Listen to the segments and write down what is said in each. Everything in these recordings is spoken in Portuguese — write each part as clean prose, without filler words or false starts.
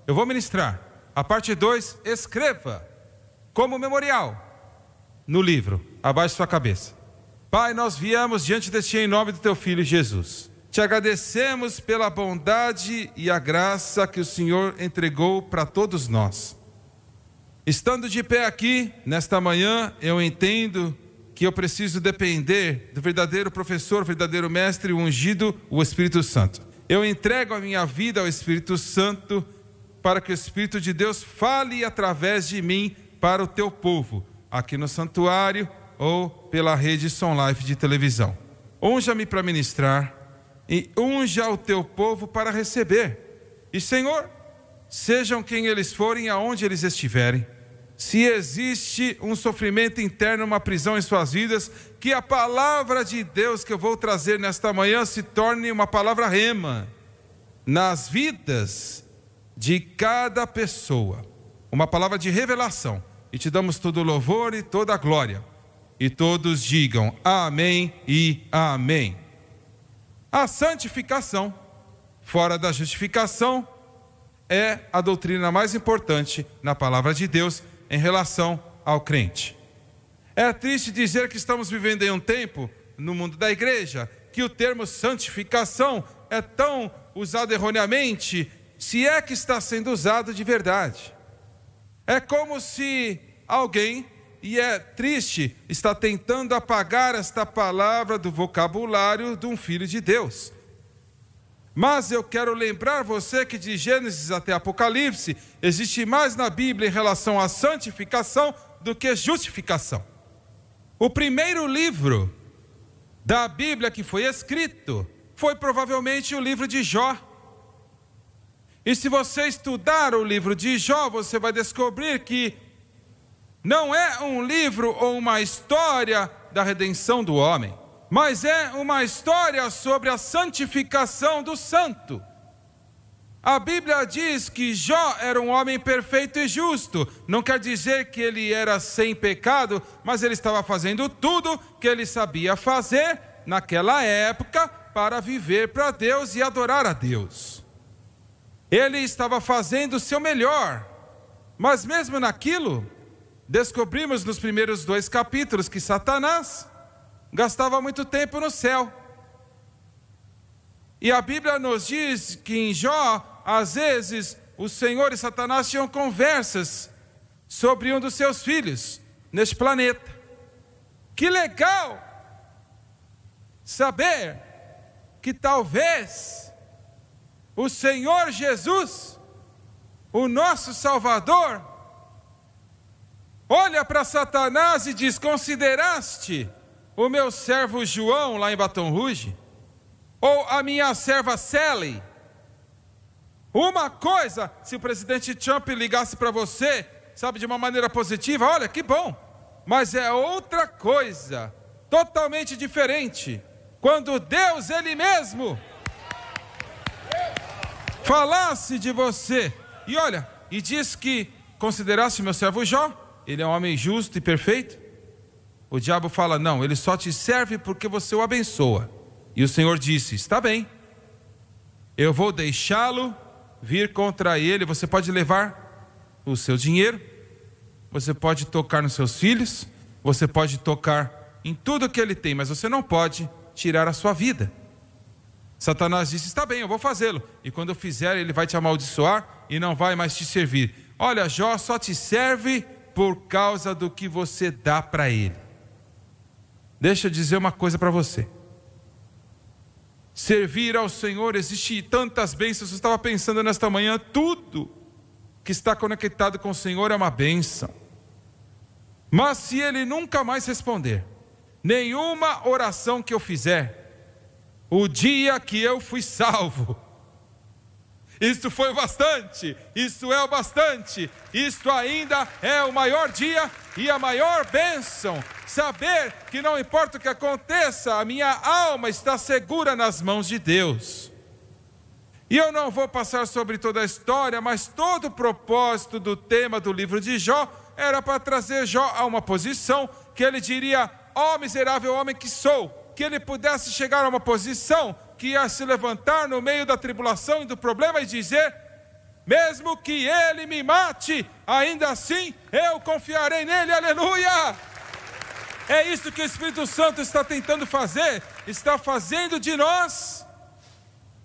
Eu vou ministrar a parte 2, escreva como memorial no livro, abaixo de sua cabeça. Pai, nós viemos diante de Ti em nome do Teu Filho Jesus. Te agradecemos pela bondade e a graça que o Senhor entregou para todos nós. Estando de pé aqui, nesta manhã, eu entendo que eu preciso depender do verdadeiro professor, verdadeiro mestre, o ungido, o Espírito Santo. Eu entrego a minha vida ao Espírito Santo para que o Espírito de Deus fale através de mim para o Teu povo, aqui no santuário ou pela rede Som Life de televisão. Unja-me para ministrar e unja o Teu povo para receber. E Senhor, sejam quem eles forem, aonde eles estiverem, se existe um sofrimento interno, uma prisão em suas vidas, que a palavra de Deus que eu vou trazer nesta manhã se torne uma palavra rema nas vidas de cada pessoa, uma palavra de revelação. E te damos todo o louvor e toda a glória. E todos digam amém e amém. A santificação, fora da justificação, é a doutrina mais importante na palavra de Deus em relação ao crente. É triste dizer que estamos vivendo em um tempo, no mundo da igreja, que o termo santificação é tão usado erroneamente, se é que está sendo usado de verdade. É como se alguém, e é triste, está tentando apagar esta palavra do vocabulário de um filho de Deus. Mas eu quero lembrar você que de Gênesis até Apocalipse, existe mais na Bíblia em relação à santificação do que justificação. O primeiro livro da Bíblia que foi escrito foi provavelmente o livro de Jó. E se você estudar o livro de Jó, você vai descobrir que não é um livro ou uma história da redenção do homem, mas é uma história sobre a santificação do santo. A Bíblia diz que Jó era um homem perfeito e justo. Não quer dizer que ele era sem pecado, mas ele estava fazendo tudo que ele sabia fazer naquela época para viver para Deus e adorar a Deus. Ele estava fazendo o seu melhor, mas mesmo naquilo, descobrimos nos primeiros 2 capítulos que Satanás gastava muito tempo no céu. E a Bíblia nos diz que em Jó, às vezes, o Senhor e Satanás tinham conversas sobre um dos seus filhos neste planeta. Que legal saber que talvez o Senhor Jesus, o nosso Salvador, olha para Satanás e diz: consideraste o meu servo João lá em Baton Rouge? Ou a minha serva Sally? Uma coisa, se o presidente Trump ligasse para você, sabe, de uma maneira positiva, olha, que bom. Mas é outra coisa, totalmente diferente, quando Deus, Ele mesmo, falasse de você. E olha, e diz que consideraste meu servo Jó, ele é um homem justo e perfeito. O diabo fala: não, ele só te serve porque você o abençoa. E o Senhor disse: está bem, eu vou deixá-lo vir contra ele. Você pode levar o seu dinheiro, você pode tocar nos seus filhos, você pode tocar em tudo que ele tem, mas você não pode tirar a sua vida. Satanás disse: está bem, eu vou fazê-lo. E quando eu fizer, ele vai te amaldiçoar e não vai mais te servir. Olha, Jó só te serve por causa do que você dá para ele. Deixa eu dizer uma coisa para você. Servir ao Senhor, existe tantas bênçãos. Eu estava pensando nesta manhã, tudo que está conectado com o Senhor é uma bênção. Mas se Ele nunca mais responder nenhuma oração que eu fizer, o dia que eu fui salvo, isso foi o bastante, isso é o bastante, isso ainda é o maior dia e a maior bênção. Saber que não importa o que aconteça, a minha alma está segura nas mãos de Deus. E eu não vou passar sobre toda a história, mas todo o propósito do tema do livro de Jó era para trazer Jó a uma posição que ele diria: ó miserável homem que sou, que ele pudesse chegar a uma posição que ia se levantar no meio da tribulação e do problema e dizer: mesmo que ele me mate, ainda assim eu confiarei nele, aleluia! É isso que o Espírito Santo está tentando fazer, está fazendo de nós,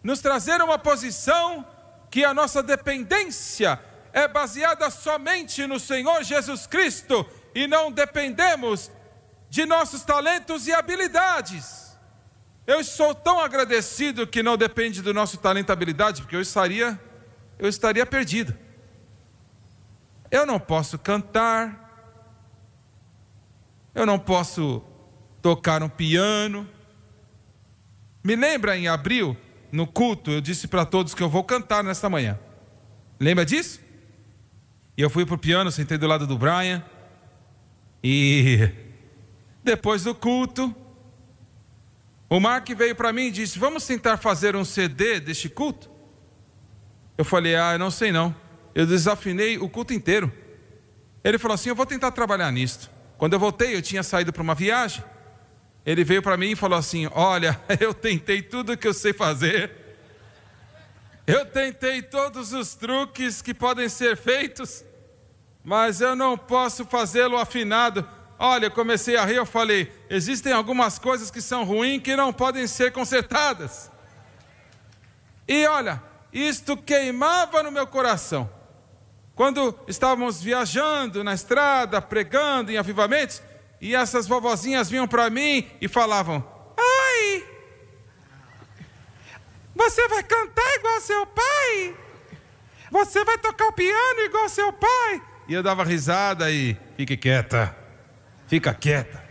nos trazer uma posição que a nossa dependência é baseada somente no Senhor Jesus Cristo, e não dependemos de nossos talentos e habilidades. Eu sou tão agradecido que não depende do nosso talento e habilidade, porque eu estaria perdido. Eu não posso cantar, eu não posso tocar um piano. Me lembra em abril, no culto, eu disse para todos que eu vou cantar nesta manhã. Lembra disso? E eu fui para o piano, sentei do lado do Brian, e depois do culto, o Mark veio para mim e disse: vamos tentar fazer um CD deste culto? Eu falei: eu não sei não. Eu desafinei o culto inteiro. Ele falou assim: eu vou tentar trabalhar nisto. Quando eu voltei, eu tinha saído para uma viagem. Ele veio para mim e falou assim: olha, eu tentei tudo o que eu sei fazer. Eu tentei todos os truques que podem ser feitos, mas eu não posso fazê-lo afinado. Olha, eu comecei a rir, eu falei: existem algumas coisas que são ruins que não podem ser consertadas. E olha, isto queimava no meu coração. Quando estávamos viajando na estrada, pregando em avivamentos, e essas vovozinhas vinham para mim e falavam: ai, você vai cantar igual seu pai? Você vai tocar o piano igual seu pai? E eu dava risada e: fique quieta, fica quieta.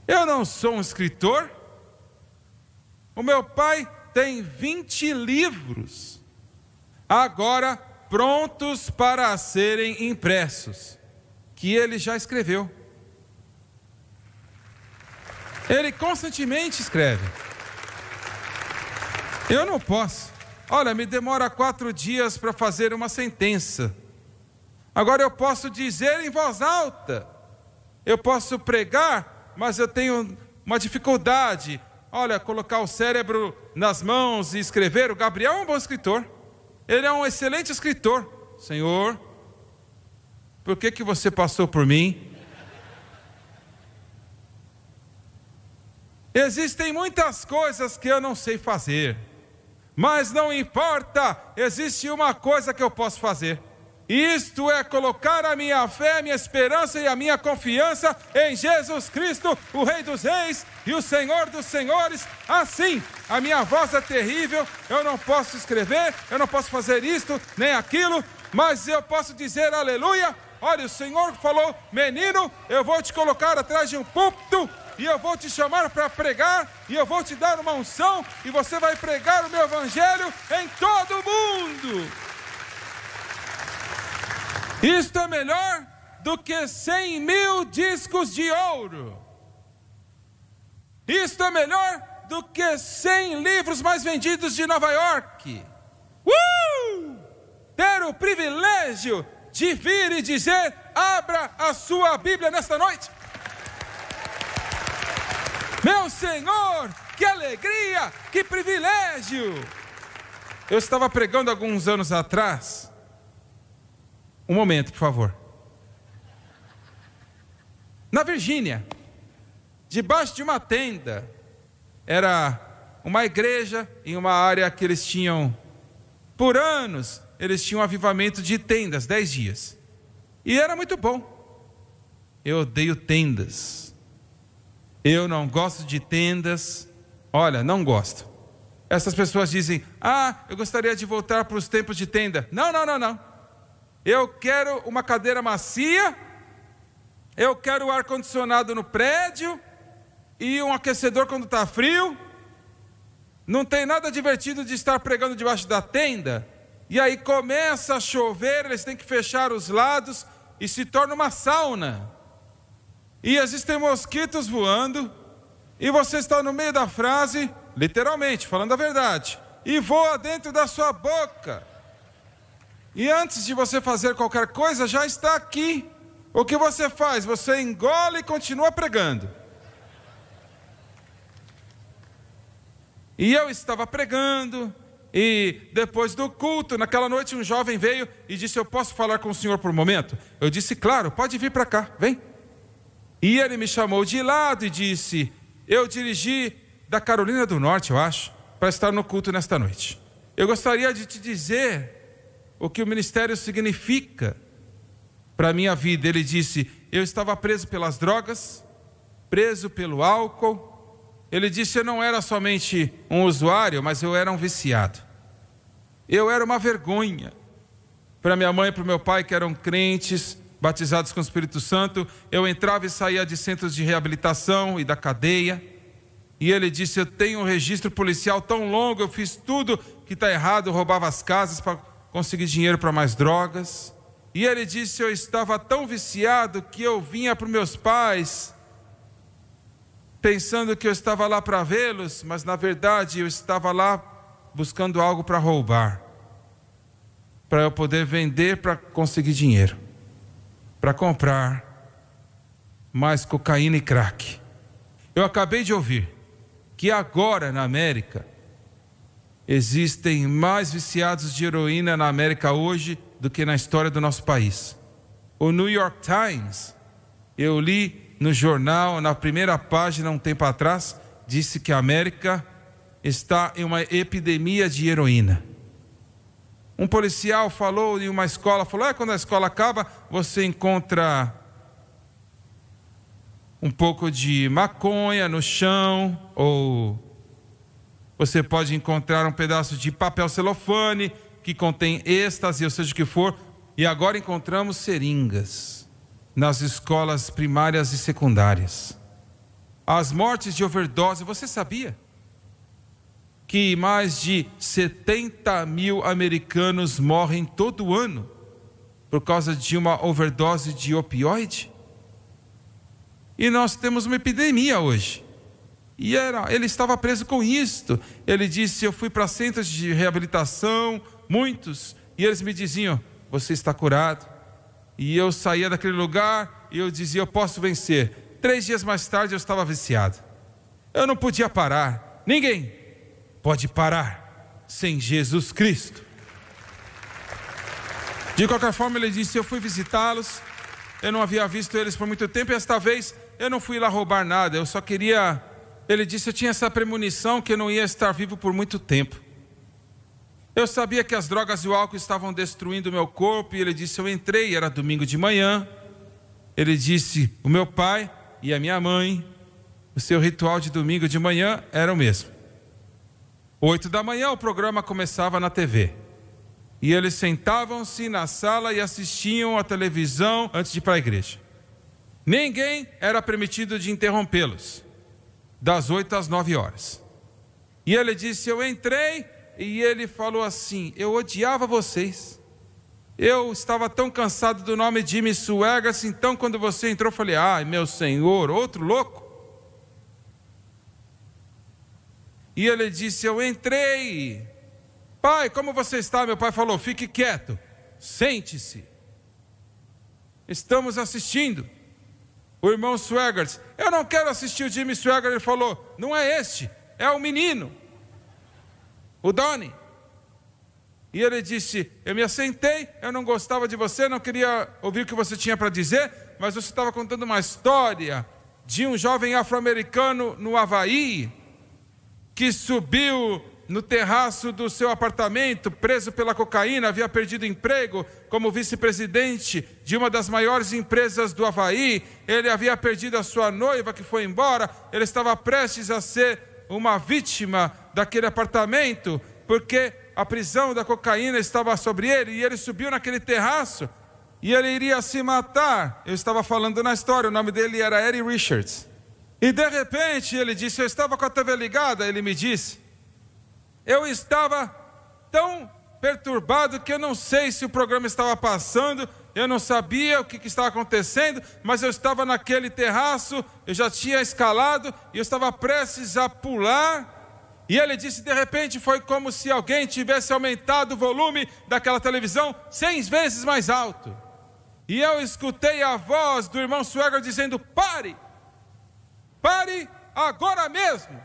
Eu não sou um escritor. O meu pai tem 20 livros, agora prontos para serem impressos, que ele já escreveu. Ele constantemente escreve. Eu não posso. Olha, me demora 4 dias para fazer uma sentença. Agora eu posso dizer em voz alta, eu posso pregar, mas eu tenho uma dificuldade. Olha, colocar o cérebro nas mãos e escrever. O Gabriel é um bom escritor, ele é um excelente escritor. Senhor, por que você passou por mim? Existem muitas coisas que eu não sei fazer, mas não importa, existe uma coisa que eu posso fazer. Isto é colocar a minha fé, a minha esperança e a minha confiança em Jesus Cristo, o Rei dos Reis e o Senhor dos Senhores. Assim, a minha voz é terrível, eu não posso escrever, eu não posso fazer isto nem aquilo, mas eu posso dizer aleluia. Olha, o Senhor falou: menino, eu vou te colocar atrás de um púlpito, e eu vou te chamar para pregar, e eu vou te dar uma unção, e você vai pregar o meu evangelho em todo o mundo. Isto é melhor do que 100.000 discos de ouro. Isto é melhor do que 100 livros mais vendidos de Nova York. Ter o privilégio de vir e dizer: abra a sua Bíblia nesta noite. Meu Senhor, que alegria, que privilégio. Eu estava pregando alguns anos atrás. Um momento, por favor. Na Virgínia, debaixo de uma tenda, era uma igreja em uma área que eles tinham, por anos, eles tinham um avivamento de tendas, 10 dias. E era muito bom. Eu odeio tendas. Eu não gosto de tendas. Olha, não gosto. Essas pessoas dizem: eu gostaria de voltar para os tempos de tenda. Não. Eu quero uma cadeira macia, eu quero o ar-condicionado no prédio e um aquecedor quando está frio. Não tem nada divertido de estar pregando debaixo da tenda. E aí começa a chover, eles têm que fechar os lados e se torna uma sauna. E existem mosquitos voando, e você está no meio da frase, literalmente, falando a verdade, e voa dentro da sua boca. E antes de você fazer qualquer coisa, já está aqui. O que você faz? Você engole e continua pregando. E eu estava pregando, E depois do culto, naquela noite, um jovem veio e disse: eu posso falar com o senhor por um momento? Eu disse: claro, pode vir para cá, vem. E ele me chamou de lado e disse: eu dirigi da Carolina do Norte, eu acho, para estar no culto nesta noite. Eu gostaria de te dizer o que o ministério significa para a minha vida. Ele disse: eu estava preso pelas drogas, preso pelo álcool. Ele disse: eu não era somente um usuário, mas eu era um viciado. Eu era uma vergonha para minha mãe e para o meu pai, que eram crentes, batizados com o Espírito Santo. Eu entrava e saía de centros de reabilitação e da cadeia. E ele disse: eu tenho um registro policial tão longo, eu fiz tudo que está errado, eu roubava as casas para conseguir dinheiro para mais drogas. E ele disse: eu estava tão viciado que eu vinha para os meus pais pensando que eu estava lá para vê-los, mas na verdade eu estava lá buscando algo para roubar, para eu poder vender para conseguir dinheiro, para comprar mais cocaína e crack. Eu acabei de ouvir que agora na América existem mais viciados de heroína na América hoje do que na história do nosso país. O New York Times, eu li no jornal, na primeira página, um tempo atrás, disse que a América está em uma epidemia de heroína. Um policial falou em uma escola, falou: quando a escola acaba, você encontra um pouco de maconha no chão, ou você pode encontrar um pedaço de papel celofane que contém êxtase, ou seja o que for, e agora encontramos seringas nas escolas primárias e secundárias. As mortes de overdose, você sabia que mais de 70 mil americanos morrem todo ano por causa de uma overdose de opioide? E nós temos uma epidemia hoje. E ele estava preso com isto. Ele disse: eu fui para centros de reabilitação, muitos, e eles me diziam: você está curado. E eu saía daquele lugar e eu dizia: eu posso vencer. 3 dias mais tarde eu estava viciado. Eu não podia parar. Ninguém pode parar sem Jesus Cristo. De qualquer forma, ele disse: eu fui visitá-los. Eu não havia visto eles por muito tempo, e esta vez eu não fui lá roubar nada. Eu só queria... Ele disse: eu tinha essa premonição que eu não ia estar vivo por muito tempo. Eu sabia que as drogas e o álcool estavam destruindo o meu corpo. E ele disse: eu entrei, era domingo de manhã. Ele disse: o meu pai e a minha mãe, o seu ritual de domingo de manhã era o mesmo. 8 da manhã o programa começava na TV. E eles sentavam-se na sala e assistiam a televisão antes de ir para a igreja. Ninguém era permitido de interrompê-los, das 8 às 9 horas. E ele disse: eu entrei, e ele falou assim: eu odiava vocês. Eu estava tão cansado do nome Jimmy Swaggart, então quando você entrou eu falei: ai meu Senhor, outro louco. E ele disse: eu entrei. Pai, como você está? Meu pai falou: fique quieto, sente-se, estamos assistindo. O irmão Swaggart: eu não quero assistir o Jimmy Swaggart. Ele falou: não é este, é o menino, o Donnie. E ele disse: eu me assentei, eu não gostava de você, não queria ouvir o que você tinha para dizer, mas você estava contando uma história de um jovem afro-americano no Havaí, que subiu no terraço do seu apartamento, preso pela cocaína, havia perdido emprego como vice-presidente de uma das maiores empresas do Havaí. Ele havia perdido a sua noiva, que foi embora. Ele estava prestes a ser uma vítima daquele apartamento, porque a prisão da cocaína estava sobre ele, e ele subiu naquele terraço, e ele iria se matar. Eu estava falando na história, o nome dele era Eddie Richards. E de repente ele disse: eu estava com a TV ligada. Ele me disse: eu estava tão perturbado que eu não sei se o programa estava passando, eu não sabia o que estava acontecendo, mas eu estava naquele terraço, eu já tinha escalado, e eu estava prestes a pular. E ele disse: de repente foi como se alguém tivesse aumentado o volume daquela televisão 100 vezes mais alto. E eu escutei a voz do irmão Swaggart dizendo: pare, pare agora mesmo,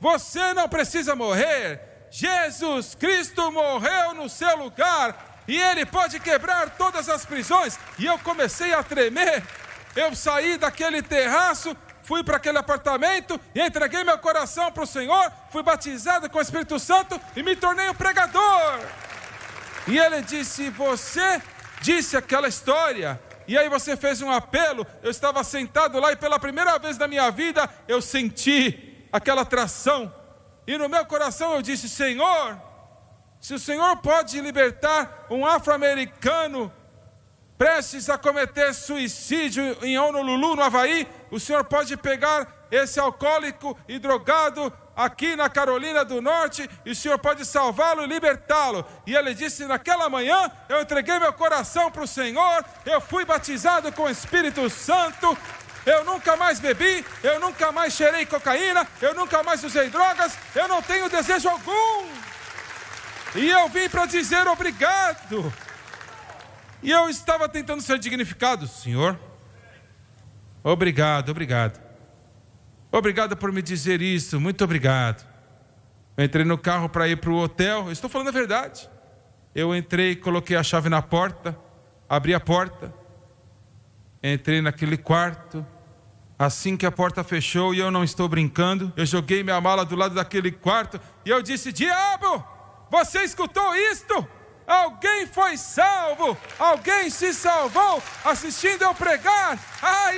você não precisa morrer. Jesus Cristo morreu no seu lugar e Ele pode quebrar todas as prisões. E eu comecei a tremer. Eu saí daquele terraço, fui para aquele apartamento e entreguei meu coração para o Senhor, fui batizado com o Espírito Santo e me tornei um pregador. E Ele disse: você disse aquela história, e aí você fez um apelo. Eu estava sentado lá e pela primeira vez na minha vida eu senti aquela atração. E no meu coração eu disse: Senhor, se o Senhor pode libertar um afro-americano prestes a cometer suicídio em Honolulu, no Havaí, o Senhor pode pegar esse alcoólico e drogado aqui na Carolina do Norte, e o Senhor pode salvá-lo e libertá-lo. E ele disse: naquela manhã eu entreguei meu coração para o Senhor, eu fui batizado com o Espírito Santo, eu nunca mais bebi, eu nunca mais cheirei cocaína, eu nunca mais usei drogas, eu não tenho desejo algum. E eu vim para dizer obrigado. E eu estava tentando ser dignificado. Senhor, obrigado, obrigado. Obrigado por me dizer isso, muito obrigado. Eu entrei no carro para ir para o hotel, eu estou falando a verdade. Eu entrei, coloquei a chave na porta, abri a porta, entrei naquele quarto. Assim que a porta fechou, e eu não estou brincando, eu joguei minha mala do lado daquele quarto e eu disse: diabo, você escutou isto? Alguém foi salvo, alguém se salvou assistindo eu pregar.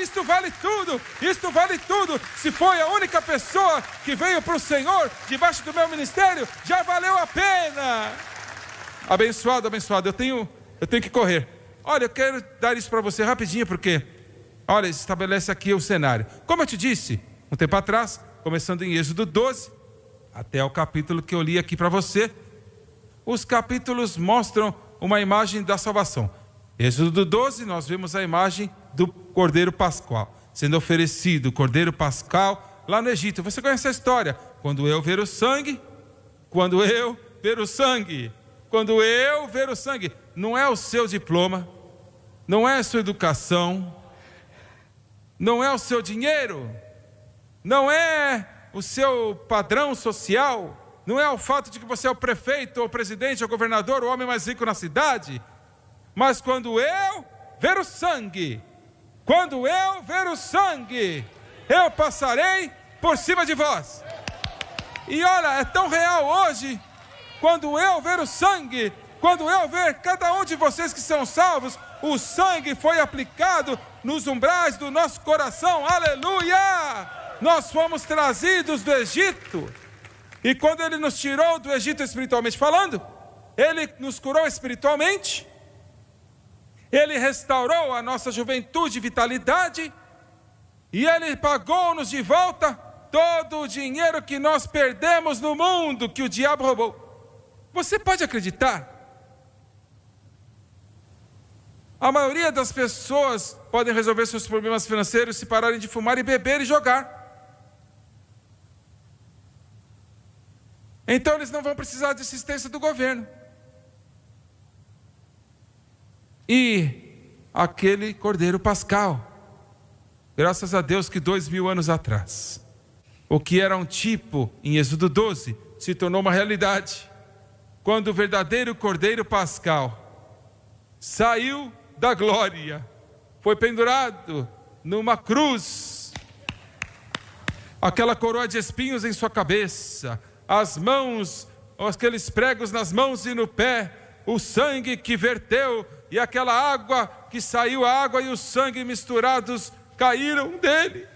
Isto vale tudo, isto vale tudo. Se foi a única pessoa que veio para o Senhor debaixo do meu ministério, já valeu a pena. Abençoado, abençoado. Eu tenho que correr. Olha, eu quero dar isso para você rapidinho, porque olha, estabelece aqui o cenário. Como eu te disse, um tempo atrás, começando em Êxodo 12, até o capítulo que eu li aqui para você, os capítulos mostram uma imagem da salvação. Êxodo 12, nós vemos a imagem do Cordeiro Pascual, sendo oferecido o Cordeiro Pascual lá no Egito. Você conhece a história? Quando eu ver o sangue, não é o seu diploma, não é a sua educação, não é o seu dinheiro, não é o seu padrão social, não é o fato de que você é o prefeito, ou o presidente, ou o governador, o homem mais rico na cidade. Mas quando eu ver o sangue, eu passarei por cima de vós. E olha, é tão real hoje. Quando eu ver o sangue, quando eu ver cada um de vocês que são salvos, o sangue foi aplicado nos umbrais do nosso coração. Aleluia! Nós fomos trazidos do Egito. E quando Ele nos tirou do Egito espiritualmente falando, Ele nos curou espiritualmente, Ele restaurou a nossa juventude e vitalidade, e Ele pagou-nos de volta todo o dinheiro que nós perdemos no mundo, que o diabo roubou. Você pode acreditar? A maioria das pessoas podem resolver seus problemas financeiros se pararem de fumar e beber e jogar. Então eles não vão precisar de assistência do governo. E aquele Cordeiro Pascal, graças a Deus que 2000 anos atrás, o que era um tipo em Êxodo 12, se tornou uma realidade. Quando o verdadeiro Cordeiro Pascal saiu da glória, foi pendurado numa cruz, aquela coroa de espinhos em sua cabeça, as mãos, aqueles pregos nas mãos e no pé, o sangue que verteu e aquela água que saiu, a água e o sangue misturados caíram dele.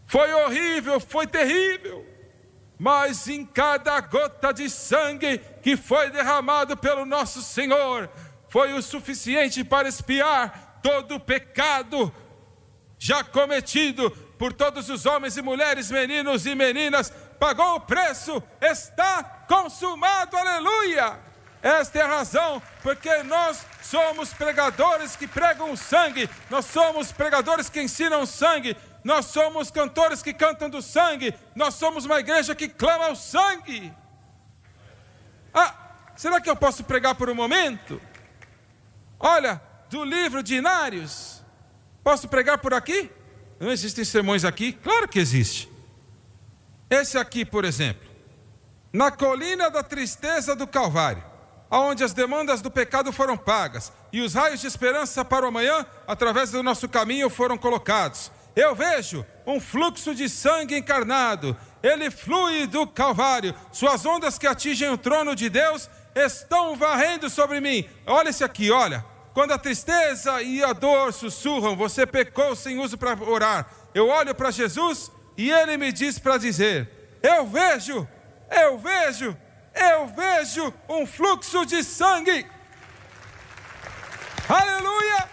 Foi horrível, foi terrível, mas em cada gota de sangue que foi derramado pelo nosso Senhor, foi o suficiente para expiar todo o pecado já cometido por todos os homens e mulheres, meninos e meninas. Pagou o preço, está consumado, aleluia. Esta é a razão porque nós somos pregadores que pregam o sangue, nós somos pregadores que ensinam o sangue, nós somos cantores que cantam do sangue, nós somos uma igreja que clama o sangue. Será que eu posso pregar por um momento? Olha, do livro de Inários, posso pregar por aqui? Não existem sermões aqui? Claro que existe. Esse aqui, por exemplo, na colina da tristeza do Calvário, onde as demandas do pecado foram pagas e os raios de esperança para o amanhã, através do nosso caminho, foram colocados. Eu vejo um fluxo de sangue encarnado, ele flui do Calvário, suas ondas que atingem o trono de Deus estão varrendo sobre mim. Olha esse aqui, olha. Quando a tristeza e a dor sussurram, você pecou sem uso para orar. Eu olho para Jesus e ele me diz para dizer: eu vejo um fluxo de sangue. Aleluia!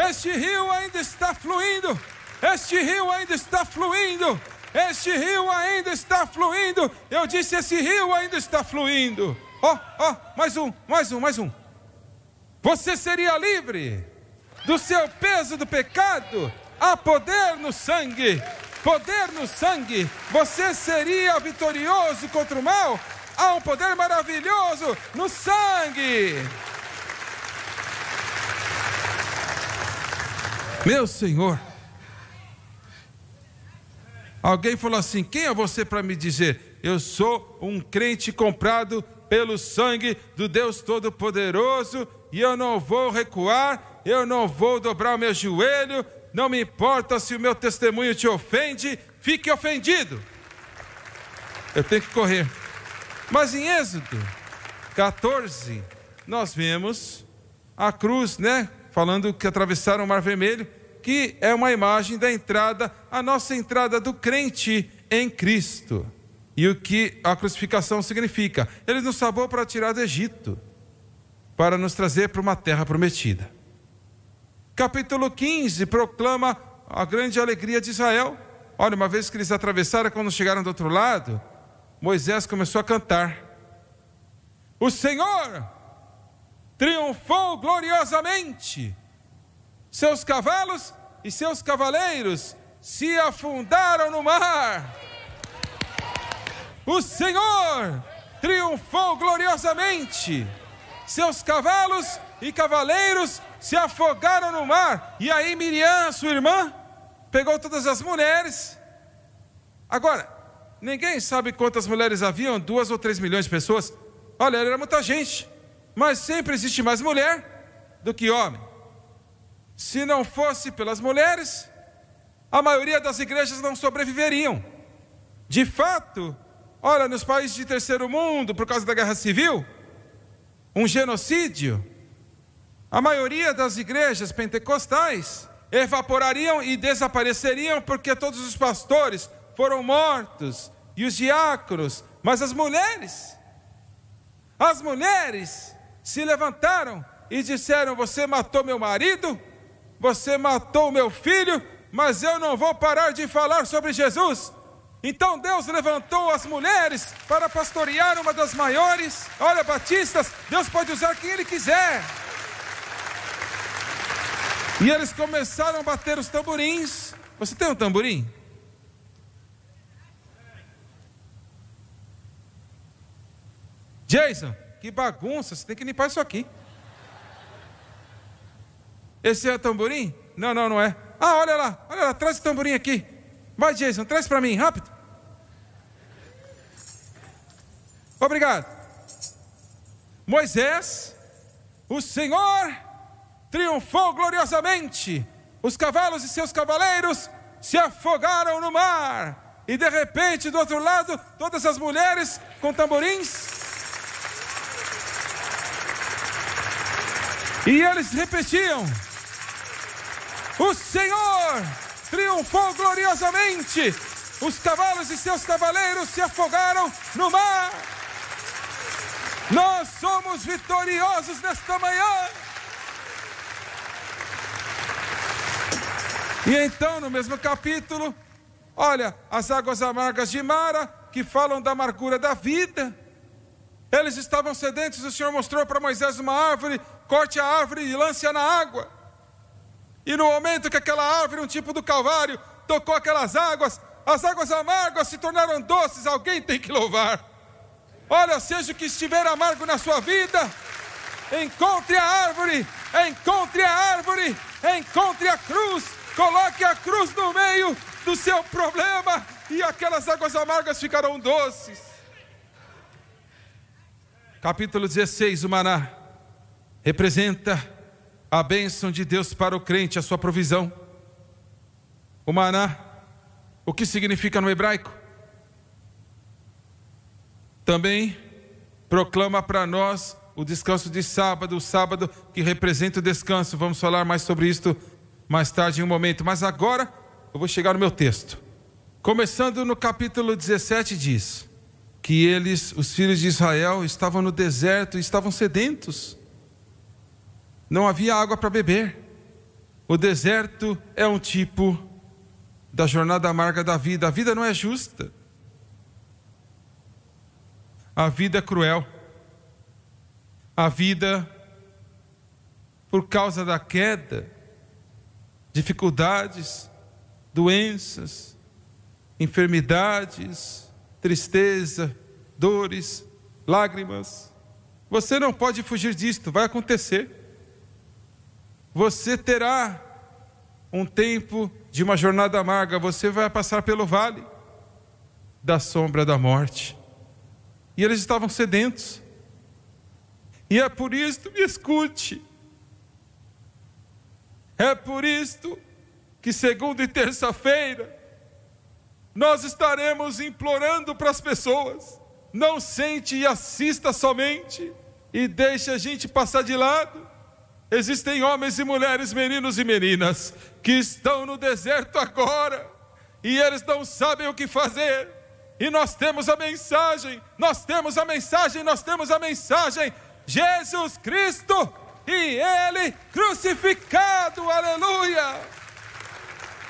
Este rio ainda está fluindo. Este rio ainda está fluindo. Este rio ainda está fluindo. Eu disse, esse rio ainda está fluindo. Mais um. Você seria livre do seu peso do pecado. Há poder no sangue. Poder no sangue. Você seria vitorioso contra o mal. Há um poder maravilhoso no sangue. Meu Senhor. Alguém falou assim: quem é você para me dizer? Eu sou um crente comprado pelo sangue do Deus Todo-Poderoso, e eu não vou recuar, eu não vou dobrar o meu joelho, não me importa se o meu testemunho te ofende, fique ofendido. Eu tenho que correr. Mas em Êxodo 14, nós vemos a cruz, falando que atravessaram o Mar Vermelho, que é uma imagem da entrada, a nossa entrada do crente em Cristo. E o que a crucificação significa? Ele nos salvou para tirar do Egito, para nos trazer para uma terra prometida. Capítulo 15 proclama a grande alegria de Israel. Olha, uma vez que eles atravessaram, quando chegaram do outro lado, Moisés começou a cantar: o Senhor triunfou gloriosamente, seus cavalos e seus cavaleiros se afundaram no mar. O Senhor triunfou gloriosamente, seus cavalos e cavaleiros se afogaram no mar. E aí Miriam, sua irmã, pegou todas as mulheres. Agora, ninguém sabe quantas mulheres haviam, 2 ou 3 milhões de pessoas. Olha, era muita gente, mas sempre existe mais mulher do que homem. Se não fosse pelas mulheres, a maioria das igrejas não sobreviveriam. De fato, olha, nos países de terceiro mundo, por causa da guerra civil, um genocídio, a maioria das igrejas pentecostais evaporariam e desapareceriam, porque todos os pastores foram mortos e os diáconos. Mas as mulheres se levantaram e disseram: você matou meu marido, você matou meu filho, mas eu não vou parar de falar sobre Jesus. Então Deus levantou as mulheres para pastorear uma das maiores, olha, batistas. Deus pode usar quem Ele quiser. E eles começaram a bater os tamborins. Você tem um tamborim? Jason, que bagunça, você tem que limpar isso aqui. Esse é o tamborim? Não é. Olha lá, traz o tamborim aqui. Vai, Jason, traz para mim, rápido. Obrigado. Moisés, o Senhor triunfou gloriosamente. Os cavalos e seus cavaleiros se afogaram no mar. E de repente, do outro lado, todas as mulheres com tamborins. E eles repetiam: o Senhor triunfou gloriosamente. Os cavalos e seus cavaleiros se afogaram no mar. Nós somos vitoriosos nesta manhã. E então, no mesmo capítulo, olha, as águas amargas de Mara, que falam da amargura da vida. Eles estavam sedentos, o Senhor mostrou para Moisés uma árvore: corte a árvore e lance-a na água. E no momento que aquela árvore, um tipo do Calvário, tocou aquelas águas, as águas amargas se tornaram doces. Alguém tem que louvar. Olha, seja o que estiver amargo na sua vida, encontre a árvore, encontre a árvore, encontre a cruz, coloque a cruz no meio do seu problema e aquelas águas amargas ficarão doces. Capítulo 16, o maná representa a bênção de Deus para o crente, a sua provisão. O maná, o que significa no hebraico? Também proclama para nós o descanso de sábado, o sábado que representa o descanso. Vamos falar mais sobre isso mais tarde em um momento, mas agora eu vou chegar no meu texto. Começando no capítulo 17 diz que eles, os filhos de Israel, estavam no deserto e estavam sedentos. Não havia água para beber. O deserto é um tipo da jornada amarga da vida. A vida não é justa. A vida é cruel. A vida, por causa da queda, dificuldades, doenças, enfermidades, tristeza, dores, lágrimas. Você não pode fugir disto, vai acontecer. Você terá um tempo de uma jornada amarga, você vai passar pelo vale da sombra da morte. E eles estavam sedentos. E é por isto, me escute, é por isto que segunda e terça-feira nós estaremos implorando para as pessoas: não sente e assista somente e deixe a gente passar de lado. Existem homens e mulheres, meninos e meninas que estão no deserto agora e eles não sabem o que fazer. E nós temos a mensagem, nós temos a mensagem, nós temos a mensagem: Jesus Cristo e Ele crucificado, aleluia!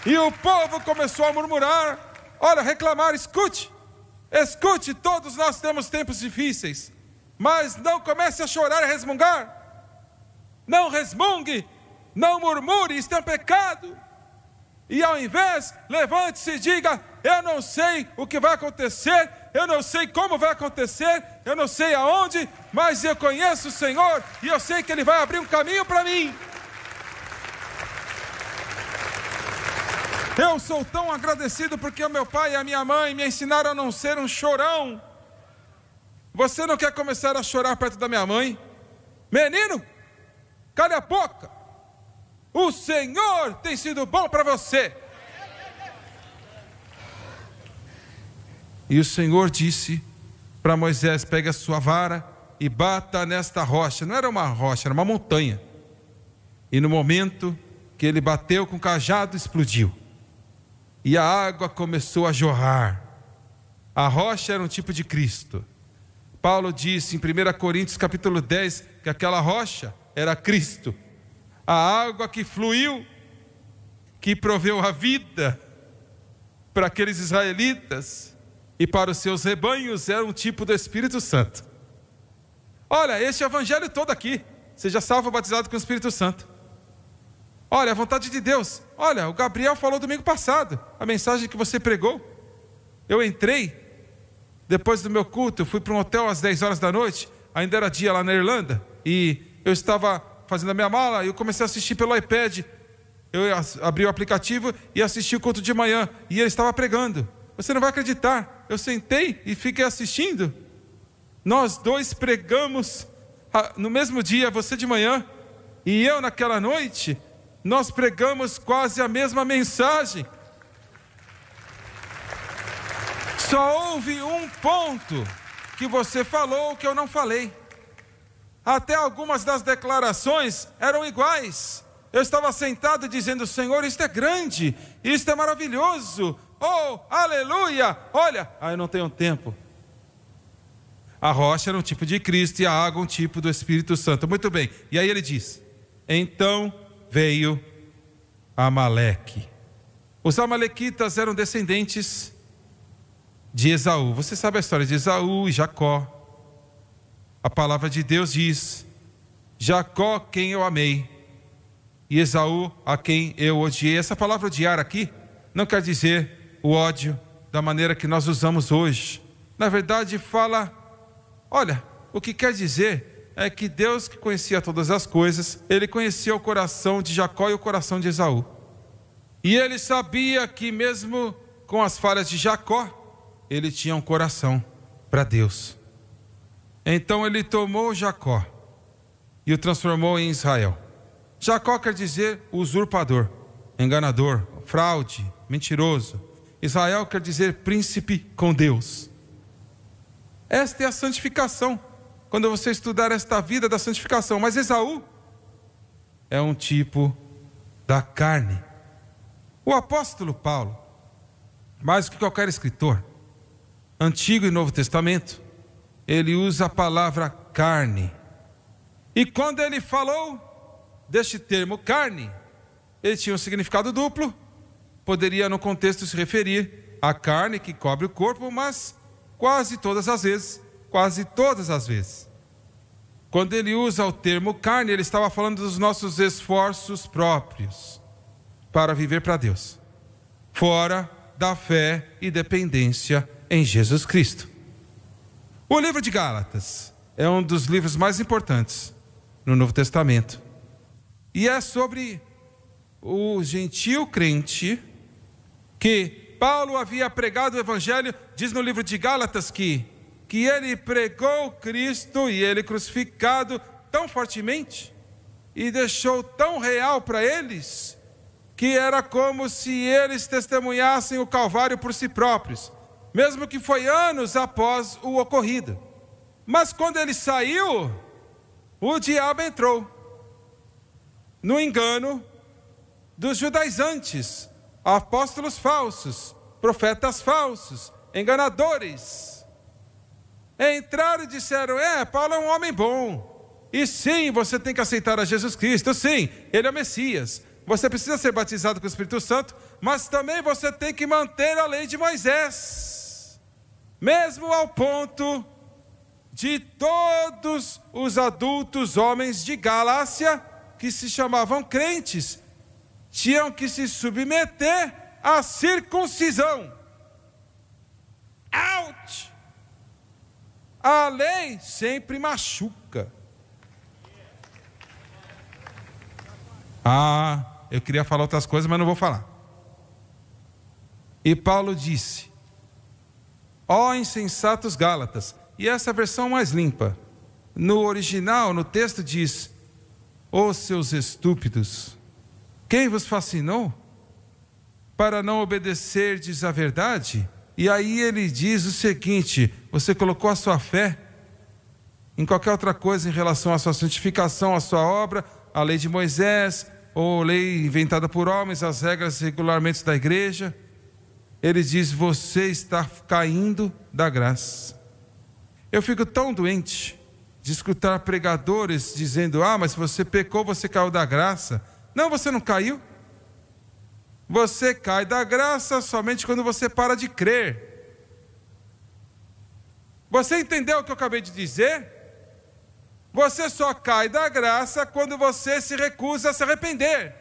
E o povo começou a murmurar, olha, reclamar. Escute, todos nós temos tempos difíceis, mas não comece a chorar e resmungar. Não resmungue, não murmure, isto é um pecado. E ao invés, levante-se e diga: eu não sei o que vai acontecer, eu não sei como vai acontecer, eu não sei aonde, mas eu conheço o Senhor e eu sei que Ele vai abrir um caminho para mim. Eu sou tão agradecido porque o meu pai e a minha mãe me ensinaram a não ser um chorão. Você não quer começar a chorar perto da minha mãe? Menino, cale a boca. O Senhor tem sido bom para você. E o Senhor disse para Moisés: pegue a sua vara e bata nesta rocha. Não era uma rocha, era uma montanha. E no momento que ele bateu com o cajado, explodiu. E a água começou a jorrar. A rocha era um tipo de Cristo. Paulo disse em 1 Coríntios capítulo 10 que aquela rocha era Cristo. A água que fluiu, que proveu a vida para aqueles israelitas e para os seus rebanhos, era um tipo do Espírito Santo. Olha, este evangelho todo aqui, seja salvo, batizado com o Espírito Santo. Olha, a vontade de Deus. Olha, o Gabriel falou domingo passado, a mensagem que você pregou. Eu entrei, depois do meu culto, eu fui para um hotel às 10 horas da noite, ainda era dia lá na Irlanda, e eu estava fazendo a minha mala, e eu comecei a assistir pelo iPad. Eu abri o aplicativo e assisti o culto de manhã, e ele estava pregando. Você não vai acreditar, eu sentei e fiquei assistindo. Nós dois pregamos no mesmo dia, você de manhã e eu naquela noite. Nós pregamos quase a mesma mensagem. Só houve um ponto que você falou que eu não falei. Até algumas das declarações eram iguais. Eu estava sentado dizendo: Senhor, isto é grande, isto é maravilhoso, oh, aleluia. Olha, eu não tenho tempo. A rocha era um tipo de Cristo e a água um tipo do Espírito Santo. Muito bem, e aí ele diz: então veio Amaleque. Os amalequitas eram descendentes de Esaú. Você sabe a história de Esaú e Jacó. A palavra de Deus diz: Jacó quem eu amei, e Esaú a quem eu odiei. Essa palavra odiar aqui não quer dizer o ódio da maneira que nós usamos hoje. Na verdade fala, olha, o que quer dizer é que Deus, que conhecia todas as coisas, Ele conhecia o coração de Jacó e o coração de Esaú. E ele sabia que mesmo com as falhas de Jacó, ele tinha um coração para Deus. Então ele tomou Jacó e o transformou em Israel. Jacó quer dizer usurpador, enganador, fraude, mentiroso. Israel quer dizer príncipe com Deus. Esta é a santificação, quando você estudar esta vida da santificação. Mas Esaú é um tipo da carne. O apóstolo Paulo, mais do que qualquer escritor, Antigo e Novo Testamento, ele usa a palavra carne. E quando ele falou deste termo carne, ele tinha um significado duplo. Poderia no contexto se referir à carne que cobre o corpo, mas quase todas as vezes, quando ele usa o termo carne, ele estava falando dos nossos esforços próprios para viver para Deus, fora da fé e dependência em Jesus Cristo. O livro de Gálatas é um dos livros mais importantes no Novo Testamento, e é sobre o gentil crente que Paulo havia pregado o evangelho. Diz no livro de Gálatas que ele pregou Cristo e ele crucificado tão fortemente e deixou tão real para eles, que era como se eles testemunhassem o Calvário por si próprios, mesmo que foi anos após o ocorrido. Mas quando ele saiu, o diabo entrou no engano dos judaizantes, apóstolos falsos, profetas falsos, enganadores. Entraram e disseram: Paulo é um homem bom, e sim, você tem que aceitar a Jesus Cristo, sim, ele é o Messias, você precisa ser batizado com o Espírito Santo, mas também você tem que manter a lei de Moisés. Mesmo ao ponto de todos os adultos homens de Galácia, que se chamavam crentes, tinham que se submeter à circuncisão. Ouch! A lei sempre machuca. Eu queria falar outras coisas, mas não vou falar. E Paulo disse: ó insensatos Gálatas, e essa versão mais limpa. No original, no texto diz: ó seus estúpidos, quem vos fascinou para não obedecerdes à verdade? E aí ele diz o seguinte: você colocou a sua fé em qualquer outra coisa em relação à sua santificação, à sua obra, à lei de Moisés, ou lei inventada por homens, as regras e regulamentos da igreja. Ele diz: você está caindo da graça. Eu fico tão doente de escutar pregadores dizendo: mas se você pecou, você caiu da graça. Não, você não caiu. Você cai da graça somente quando você para de crer. Você entendeu o que eu acabei de dizer? Você só cai da graça quando você se recusa a se arrepender.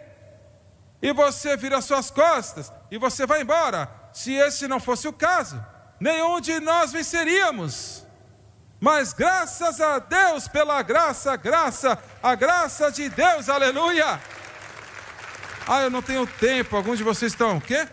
E você vira suas costas e você vai embora. Se esse não fosse o caso, nenhum de nós venceríamos. Mas graças a Deus pela graça, a graça de Deus, aleluia. Eu não tenho tempo. Alguns de vocês estão, o quê?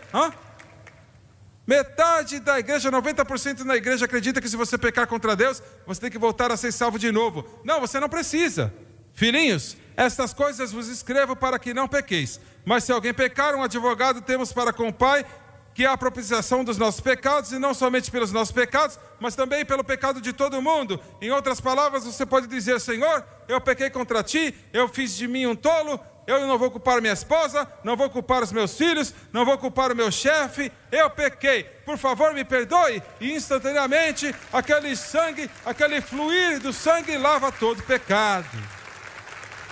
Metade da igreja, 90% da igreja acredita que se você pecar contra Deus, você tem que voltar a ser salvo de novo. Não, você não precisa. Filhinhos, estas coisas vos escrevo para que não pequeis. Mas se alguém pecar, um advogado temos para com o Pai, que é a propiciação dos nossos pecados, e não somente pelos nossos pecados, mas também pelo pecado de todo mundo. Em outras palavras, você pode dizer: Senhor, eu pequei contra ti, eu fiz de mim um tolo, eu não vou culpar minha esposa, não vou culpar os meus filhos, não vou culpar o meu chefe, eu pequei, por favor me perdoe. E instantaneamente aquele sangue, aquele fluir do sangue lava todo pecado.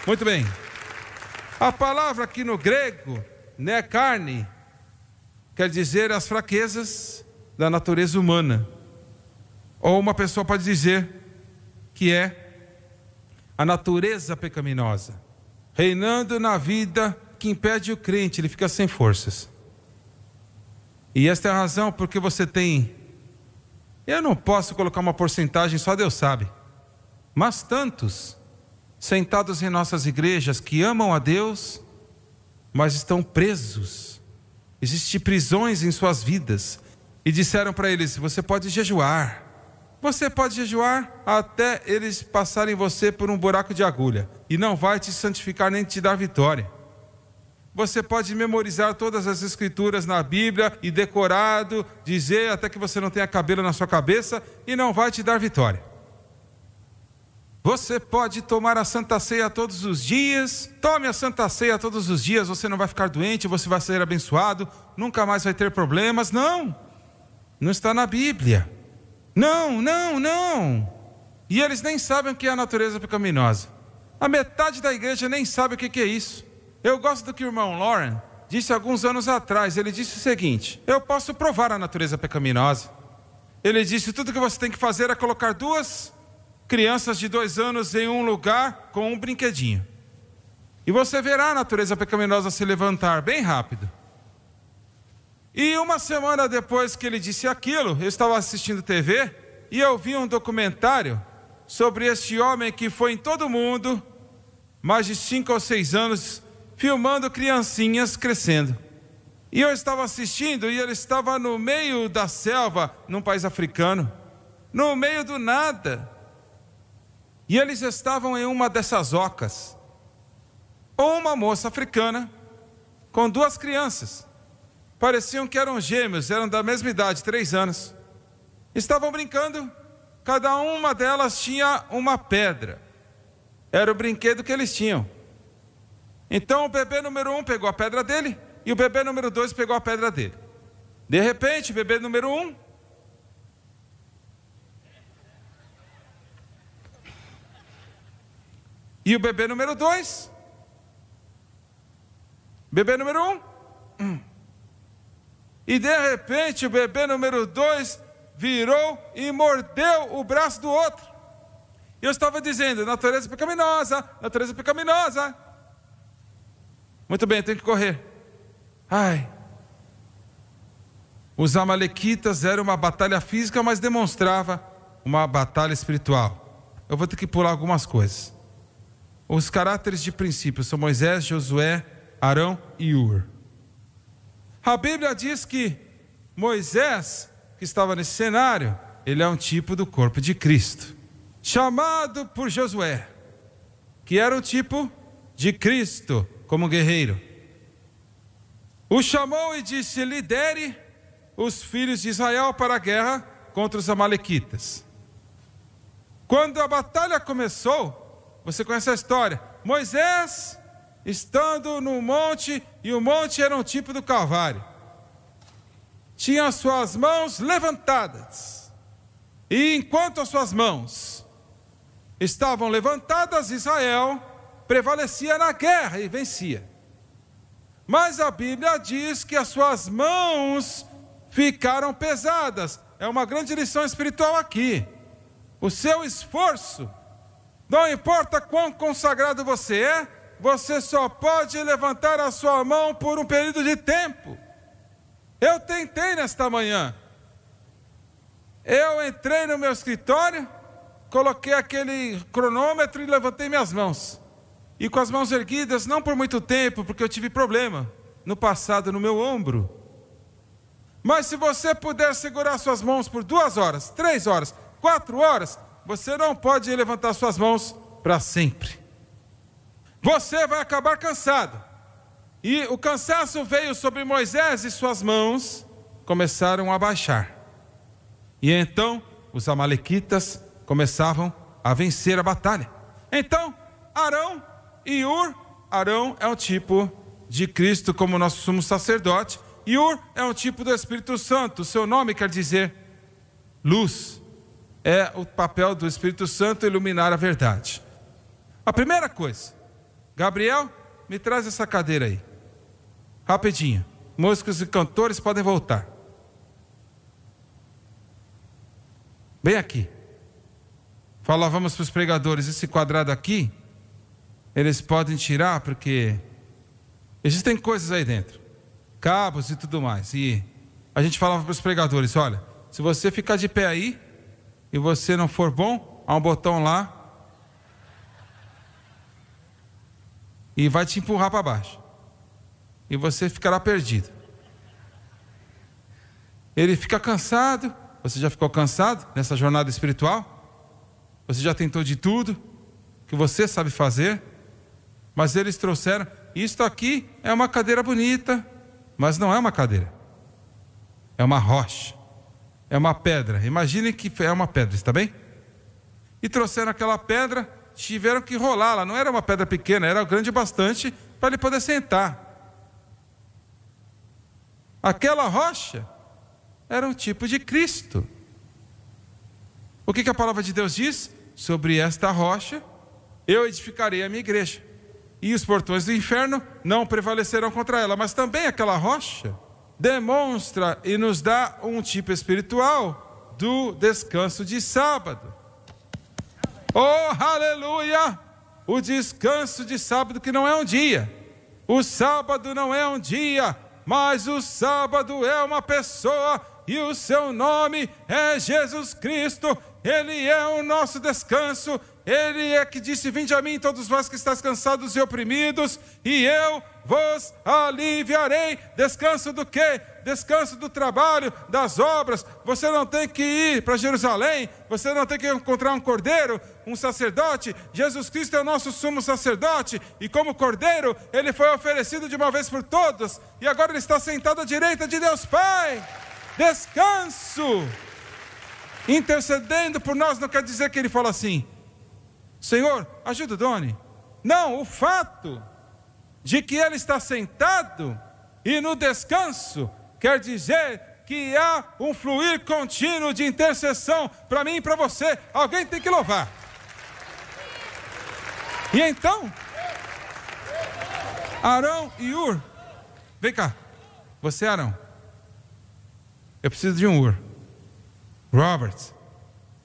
Muito bem. A palavra aqui no grego, né, carne, quer dizer as fraquezas da natureza humana. Ou uma pessoa pode dizer que é a natureza pecaminosa reinando na vida, que impede o crente, ele fica sem forças. E esta é a razão porque você tem, eu não posso colocar uma porcentagem, só Deus sabe, mas tantos sentados em nossas igrejas que amam a Deus, mas estão presos Existem prisões em suas vidas. E disseram para eles: você pode jejuar. Você pode jejuar até eles passarem você por um buraco de agulha. E não vai te santificar nem te dar vitória. Você pode memorizar todas as escrituras na Bíblia e decorado, dizer até que você não tenha cabelo na sua cabeça, e não vai te dar vitória. Você pode tomar a Santa Ceia todos os dias. Tome a Santa Ceia todos os dias, você não vai ficar doente, você vai ser abençoado, nunca mais vai ter problemas. Não, não está na Bíblia. Não. E eles nem sabem o que é a natureza pecaminosa. A metade da igreja nem sabe o que é isso. Eu gosto do que o irmão Lauren disse alguns anos atrás. Ele disse o seguinte: eu posso provar a natureza pecaminosa. Ele disse: tudo que você tem que fazer é colocar 2 crianças de 2 anos em um lugar com um brinquedinho. E você verá a natureza pecaminosa se levantar bem rápido. E uma semana depois que ele disse aquilo, eu estava assistindo TV e eu vi um documentário sobre este homem que foi em todo mundo, mais de 5 ou 6 anos, filmando criancinhas crescendo. E eu estava assistindo e ele estava no meio da selva, num país africano, no meio do nada. E eles estavam em uma dessas ocas. Uma moça africana com 2 crianças. Pareciam que eram gêmeos, eram da mesma idade, 3 anos. Estavam brincando, cada uma delas tinha uma pedra. Era o brinquedo que eles tinham. Então o bebê número 1 pegou a pedra dele e o bebê número 2 pegou a pedra dele. De repente, o bebê número 1 e o bebê número 2, bebê número 1, e de repente o bebê número 2 virou e mordeu o braço do outro. E eu estava dizendo: natureza pecaminosa, natureza pecaminosa. Muito bem, eu tenho que correr. Os amalequitas eram uma batalha física, mas demonstrava uma batalha espiritual. Eu vou ter que pular algumas coisas. Os caráteres de princípio são Moisés, Josué, Arão e Ur. A Bíblia diz que Moisés, que estava nesse cenário, ele é um tipo do corpo de Cristo, chamado por Josué, que era o tipo de Cristo como guerreiro. O chamou e disse: lidere os filhos de Israel para a guerra contra os amalequitas. Quando a batalha começou, você conhece a história. Moisés estando no monte, e o monte era um tipo do Calvário. Tinha as suas mãos levantadas. E enquanto as suas mãos estavam levantadas, Israel prevalecia na guerra e vencia. Mas a Bíblia diz que as suas mãos ficaram pesadas. É uma grande lição espiritual aqui. O seu esforço, não importa quão consagrado você é, você só pode levantar a sua mão por um período de tempo. Eu tentei nesta manhã. Eu entrei no meu escritório, coloquei aquele cronômetro e levantei minhas mãos. E com as mãos erguidas, não por muito tempo, porque eu tive problema no passado no meu ombro. Mas se você puder segurar suas mãos por 2 horas, 3 horas, 4 horas, você não pode levantar suas mãos para sempre. Você vai acabar cansado. E o cansaço veio sobre Moisés e suas mãos começaram a baixar. E então os amalequitas começavam a vencer a batalha. Então Arão e Ur, Arão é um tipo de Cristo como nosso sumo sacerdote, e Ur é um tipo do Espírito Santo. O seu nome quer dizer luz. É o papel do Espírito Santo iluminar a verdade. A primeira coisa: Gabriel, me traz essa cadeira aí. Rapidinho. Músicos e cantores podem voltar. Bem aqui. Falávamos para os pregadores: esse quadrado aqui, eles podem tirar porque existem coisas aí dentro, cabos e tudo mais. E a gente falava para os pregadores: olha, se você ficar de pé aí e você não for bom, há um botão lá e vai te empurrar para baixo. E você ficará perdido. ele fica cansado. Você já ficou cansado nessa jornada espiritual? Você já tentou de tudo que você sabe fazer? Mas eles trouxeram, isto aqui é uma cadeira bonita, mas não é uma cadeira. É uma rocha, é uma pedra. Imaginem que é uma pedra, está bem? E trouxeram aquela pedra, tiveram que rolá-la. Não era uma pedra pequena, era grande bastante para ele poder sentar. Aquela rocha era um tipo de Cristo. O que a palavra de Deus diz? Sobre esta rocha eu edificarei a minha igreja, e os portões do inferno não prevalecerão contra ela. Mas também aquela rocha demonstra e nos dá um tipo espiritual do descanso de sábado. Oh, aleluia! O descanso de sábado, que não é um dia. O sábado não é um dia, mas o sábado é uma pessoa, e o seu nome é Jesus Cristo. Ele é o nosso descanso. Ele é que disse: vinde a mim todos vós que estáis cansados e oprimidos, e eu vos aliviarei. Descanso do quê? Descanso do trabalho, das obras. Você não tem que ir para Jerusalém, você não tem que encontrar um cordeiro, um sacerdote. Jesus Cristo é o nosso sumo sacerdote, e como cordeiro ele foi oferecido de uma vez por todas, e agora ele está sentado à direita de Deus Pai. Descanso. Intercedendo por nós não quer dizer que ele fala assim: Senhor, ajuda o Doni. Não, o fato de que ele está sentado e no descanso quer dizer que há um fluir contínuo de intercessão para mim e para você. Alguém tem que louvar. E então, Arão e Ur, vem cá. Você, Arão, eu preciso de um Ur. Robert,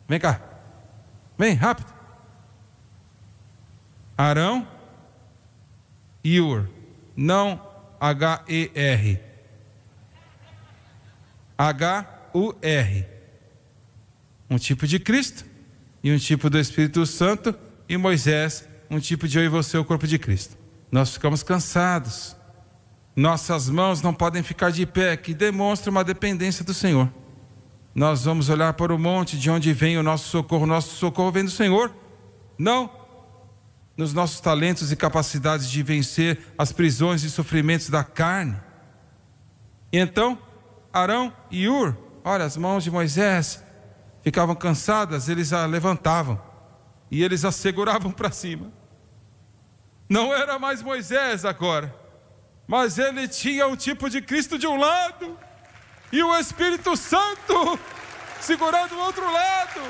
vem cá. Vem, rápido. Arão e Ur, não H-E-R, H-U-R. Um tipo de Cristo e um tipo do Espírito Santo, e Moisés, um tipo de eu e você, o corpo de Cristo. Nós ficamos cansados, nossas mãos não podem ficar de pé, que demonstra uma dependência do Senhor. Nós vamos olhar para o monte de onde vem o nosso socorro vem do Senhor, não nos nossos talentos e capacidades de vencer as prisões e sofrimentos da carne. E então, Arão e Ur, olha, as mãos de Moisés ficavam cansadas, eles a levantavam e eles a seguravam para cima. Não era mais Moisés agora, mas ele tinha um tipo de Cristo de um lado e o Espírito Santo segurando o outro lado,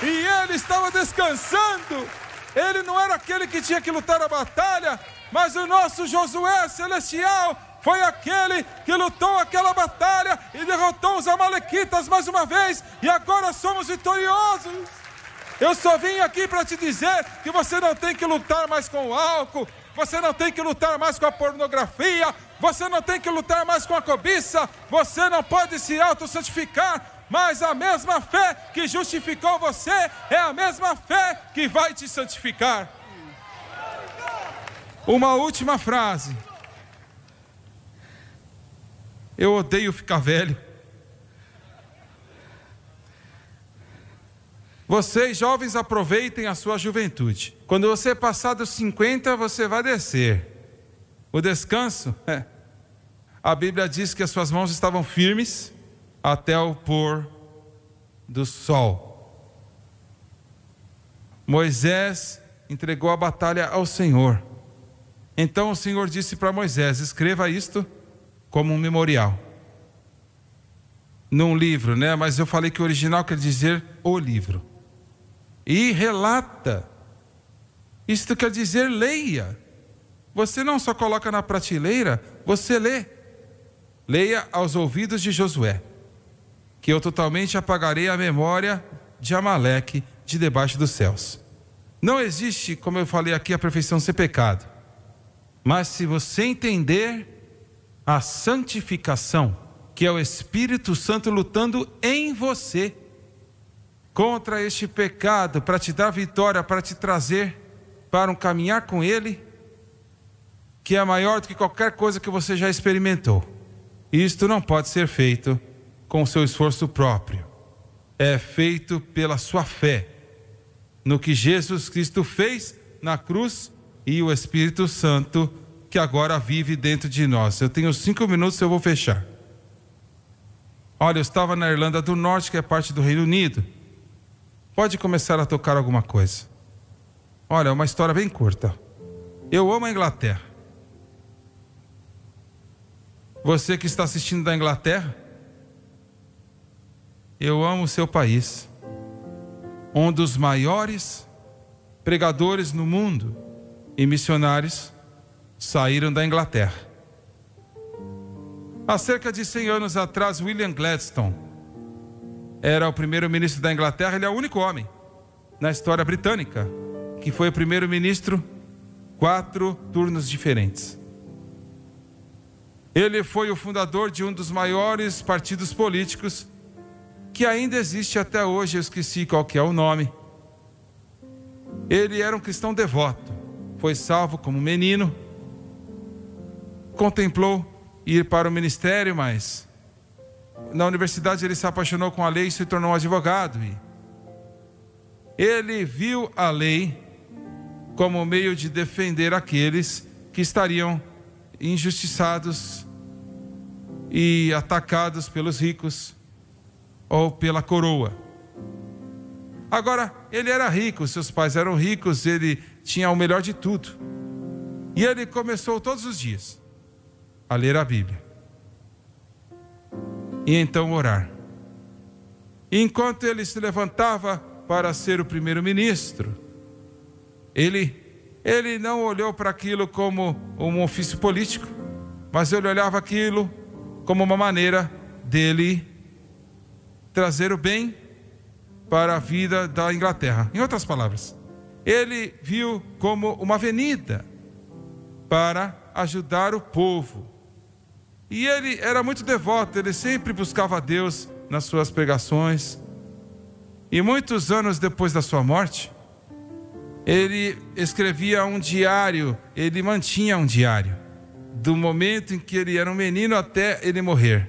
e ele estava descansando. Ele não era aquele que tinha que lutar a batalha, mas o nosso Josué celestial foi aquele que lutou aquela batalha e derrotou os amalequitas mais uma vez, e agora somos vitoriosos. Eu só vim aqui para te dizer que você não tem que lutar mais com o álcool, você não tem que lutar mais com a pornografia, você não tem que lutar mais com a cobiça, você não pode se autossantificar, mas a mesma fé que justificou você é a mesma fé que vai te santificar. Uma última frase. Eu odeio ficar velho. Vocês jovens aproveitem a sua juventude. Quando você passar dos 50, você vai descer. O descanso, a Bíblia diz que as suas mãos estavam firmes até o pôr do sol. Moisés entregou a batalha ao Senhor. Então o Senhor disse para Moisés: escreva isto como um memorial. Num livro, né? Mas eu falei que o original quer dizer o livro. E relata. Isto quer dizer leia. Você não só coloca na prateleira, você lê. Leia aos ouvidos de Josué, que eu totalmente apagarei a memória de Amaleque de debaixo dos céus. Não existe, como eu falei aqui, a perfeição sem pecado. Mas se você entender a santificação, que é o Espírito Santo lutando em você contra este pecado, para te dar vitória, para te trazer para um caminhar com Ele, que é maior do que qualquer coisa que você já experimentou. Isto não pode ser feito com o seu esforço próprio. É feito pela sua fé no que Jesus Cristo fez na cruz e o Espírito Santo que agora vive dentro de nós. Eu tenho 5 minutos e eu vou fechar. Olha, eu estava na Irlanda do Norte, que é parte do Reino Unido. Pode começar a tocar alguma coisa. Olha, é uma história bem curta. Eu amo a Inglaterra. Você que está assistindo da Inglaterra, eu amo o seu país. Um dos maiores pregadores no mundo e missionários saíram da Inglaterra. Há cerca de 100 anos atrás, William Gladstone era o primeiro-ministro da Inglaterra. Ele é o único homem na história britânica que foi o primeiro-ministro 4 turnos diferentes. Ele foi o fundador de um dos maiores partidos políticos que ainda existe até hoje. Eu esqueci qual que é o nome. Ele era um cristão devoto, foi salvo como menino, contemplou ir para o ministério, mas na universidade ele se apaixonou com a lei e se tornou um advogado. E ele viu a lei como meio de defender aqueles que estariam injustiçados e atacados pelos ricos ou pela coroa. Agora, ele era rico, seus pais eram ricos, ele tinha o melhor de tudo. E ele começou todos os dias a ler a Bíblia. E então orar. E enquanto ele se levantava para ser o primeiro-ministro, ele não olhou para aquilo como um ofício político, mas ele olhava aquilo como uma maneira dele trazer o bem para a vida da Inglaterra. Em outras palavras, ele viu como uma avenida para ajudar o povo. E ele era muito devoto, ele sempre buscava a Deus nas suas pregações. E muitos anos depois da sua morte, ele escrevia um diário, ele mantinha um diário, do momento em que ele era um menino até ele morrer.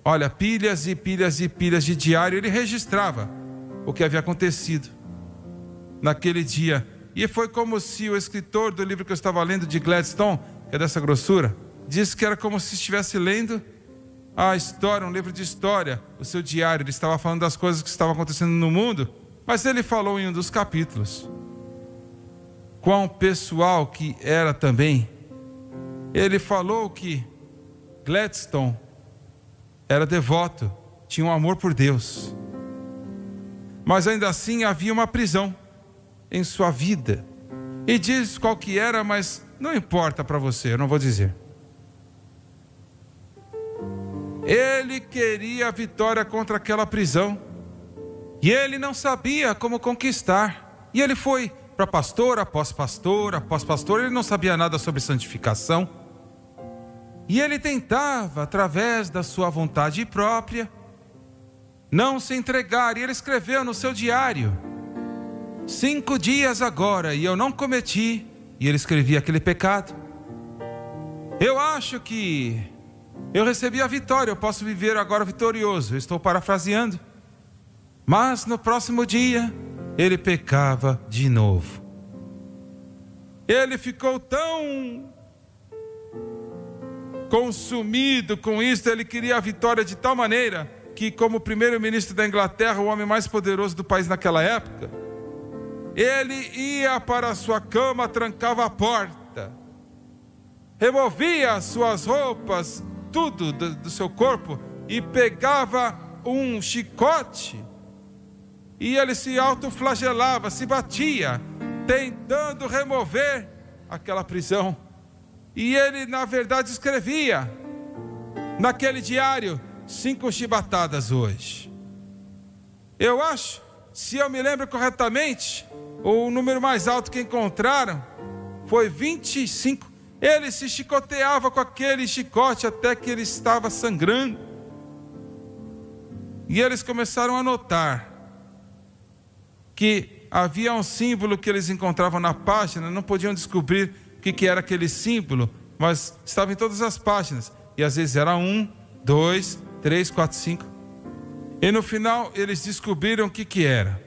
Olha, pilhas e pilhas e pilhas de diário, ele registrava o que havia acontecido naquele dia. E foi como se o escritor do livro que eu estava lendo, de Gladstone, que é dessa grossura, disse que era como se estivesse lendo a história, um livro de história, o seu diário. Ele estava falando das coisas que estavam acontecendo no mundo, mas ele falou em um dos capítulos quão pessoal que era também. Ele falou que Gladstone era devoto, tinha um amor por Deus, mas ainda assim havia uma prisão em sua vida. E diz qual que era, mas não importa para você, eu não vou dizer. Ele queria a vitória contra aquela prisão, e ele não sabia como conquistar. E ele foi para pastor após pastor, ele não sabia nada sobre santificação. E ele tentava, através da sua vontade própria, não se entregar. E ele escreveu no seu diário: 5 dias agora e eu não cometi. E ele escrevia aquele pecado. Eu acho que eu recebi a vitória, eu posso viver agora vitorioso. Eu estou parafraseando. Mas no próximo dia, ele pecava de novo. Ele ficou tão consumido com isso, ele queria a vitória de tal maneira que, como primeiro-ministro da Inglaterra, o homem mais poderoso do país naquela época, ele ia para a sua cama, trancava a porta, removia as suas roupas, tudo do seu corpo, e pegava um chicote, e ele se autoflagelava, se batia, tentando remover aquela prisão. E ele, na verdade, escrevia naquele diário: 5 chibatadas hoje. Eu acho, se eu me lembro corretamente, o número mais alto que encontraram foi 25. Ele se chicoteava com aquele chicote até que ele estava sangrando. E eles começaram a notar que havia um símbolo que eles encontravam na página, não podiam descobrir o que era aquele símbolo, mas estava em todas as páginas. E às vezes era 1, 2, 3, 4, 5. E no final eles descobriram o que era.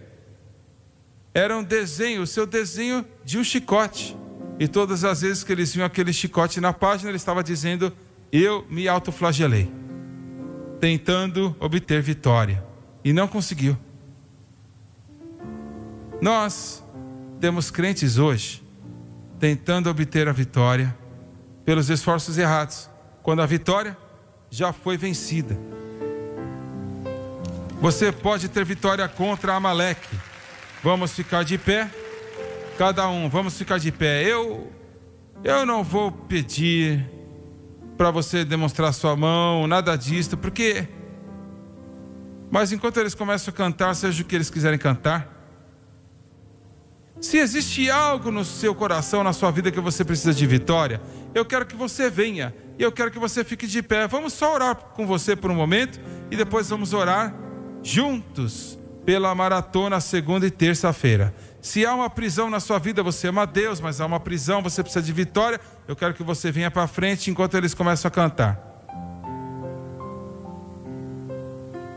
Era um desenho, o seu desenho de um chicote. E todas as vezes que eles viam aquele chicote na página, ele estava dizendo: eu me autoflagelei, tentando obter vitória. E não conseguiu. Nós temos crentes hoje tentando obter a vitória pelos esforços errados, quando a vitória já foi vencida. Você pode ter vitória contra Amaleque. Vamos ficar de pé. Cada um, vamos ficar de pé. Eu não vou pedir para você demonstrar sua mão, nada disto, porque... Mas enquanto eles começam a cantar, seja o que eles quiserem cantar, se existe algo no seu coração, na sua vida, que você precisa de vitória, eu quero que você venha, e eu quero que você fique de pé. Vamos só orar com você por um momento, e depois vamos orar juntos pela maratona segunda e terça-feira. Se há uma prisão na sua vida, você ama a Deus, mas há uma prisão, você precisa de vitória, eu quero que você venha para frente enquanto eles começam a cantar.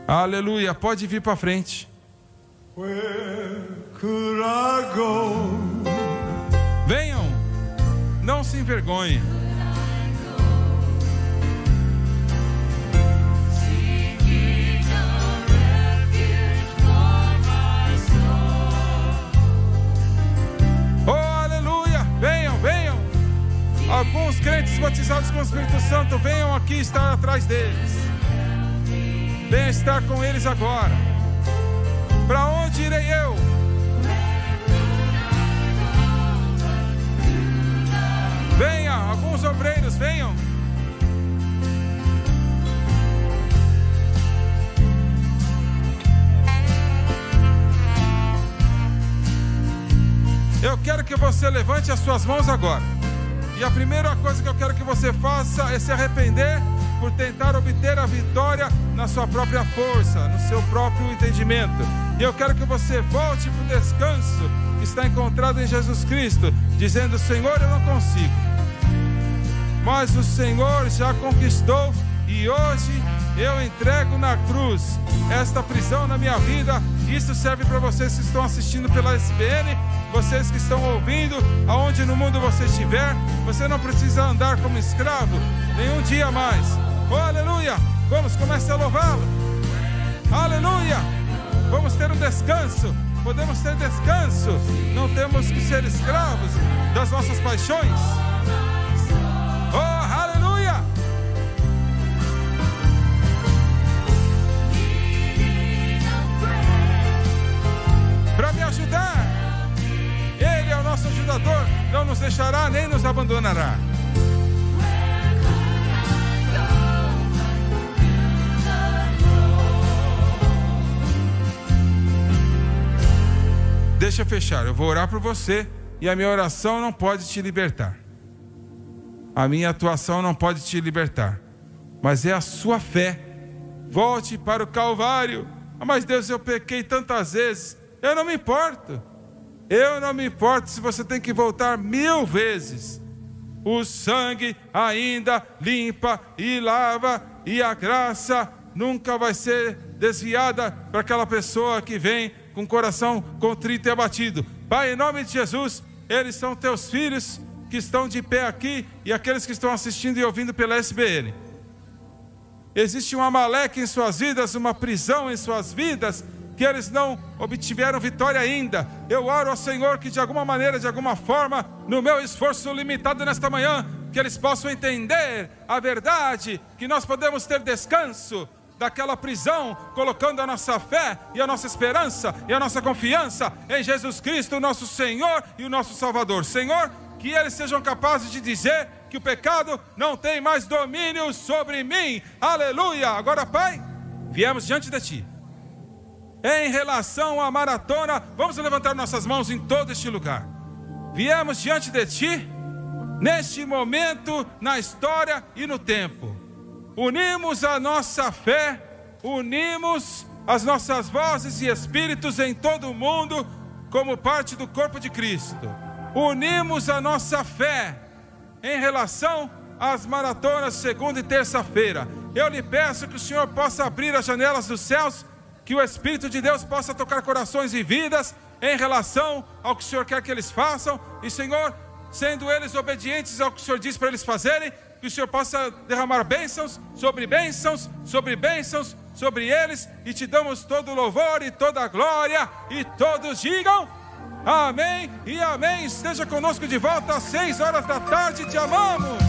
Aleluia, pode vir para frente. Where could I go? Venham, não se envergonhem. Oh, aleluia, venham, venham. Alguns crentes batizados com o Espírito Santo, venham aqui estar atrás deles. Venha estar com eles agora. Para onde irei eu? Venha, alguns obreiros, venham. Eu quero que você levante as suas mãos agora. E a primeira coisa que eu quero que você faça é se arrepender por tentar obter a vitória na sua própria força, no seu próprio entendimento. E eu quero que você volte para o descanso que está encontrado em Jesus Cristo, dizendo: Senhor, eu não consigo, mas o Senhor já conquistou, e hoje eu entrego na cruz esta prisão na minha vida. Isso serve para vocês que estão assistindo pela SBN, vocês que estão ouvindo, aonde no mundo você estiver. Você não precisa andar como escravo nenhum dia mais. Oh, aleluia! Vamos, comece a louvá-lo. Aleluia! Vamos ter um descanso. Podemos ter descanso. Não temos que ser escravos das nossas paixões. Oh, aleluia! Para me ajudar, Ele é o nosso ajudador. Não nos deixará nem nos abandonará. Deixa eu fechar, eu vou orar por você, e a minha oração não pode te libertar. A minha atuação não pode te libertar, mas é a sua fé. Volte para o Calvário. Mas Deus, eu pequei tantas vezes. Eu não me importo. Eu não me importo se você tem que voltar 1000 vezes. O sangue ainda limpa e lava, e a graça nunca vai ser desviada para aquela pessoa que vem com o coração contrito e abatido. Pai, em nome de Jesus, eles são teus filhos que estão de pé aqui, e aqueles que estão assistindo e ouvindo pela SBN. Existe um Amaleque em suas vidas, uma prisão em suas vidas, que eles não obtiveram vitória ainda. Eu oro ao Senhor que de alguma maneira, de alguma forma, no meu esforço limitado nesta manhã, que eles possam entender a verdade, que nós podemos ter descanso daquela prisão, colocando a nossa fé e a nossa esperança e a nossa confiança em Jesus Cristo, o nosso Senhor e o nosso Salvador. Senhor, que eles sejam capazes de dizer que o pecado não tem mais domínio sobre mim. Aleluia! Agora, Pai, viemos diante de Ti. Em relação à maratona, vamos levantar nossas mãos em todo este lugar. Viemos diante de Ti, neste momento, na história e no tempo. Unimos a nossa fé, unimos as nossas vozes e espíritos em todo o mundo, como parte do corpo de Cristo. Unimos a nossa fé em relação às maratonas segunda e terça-feira. eu lhe peço que o Senhor possa abrir as janelas dos céus, que o Espírito de Deus possa tocar corações e vidas em relação ao que o Senhor quer que eles façam. E, Senhor, sendo eles obedientes ao que o Senhor diz para eles fazerem, que o Senhor possa derramar bênçãos sobre bênçãos, sobre bênçãos, sobre eles. E te damos todo o louvor e toda a glória. E todos digam amém e amém. Esteja conosco de volta às 6 horas da tarde. Te amamos.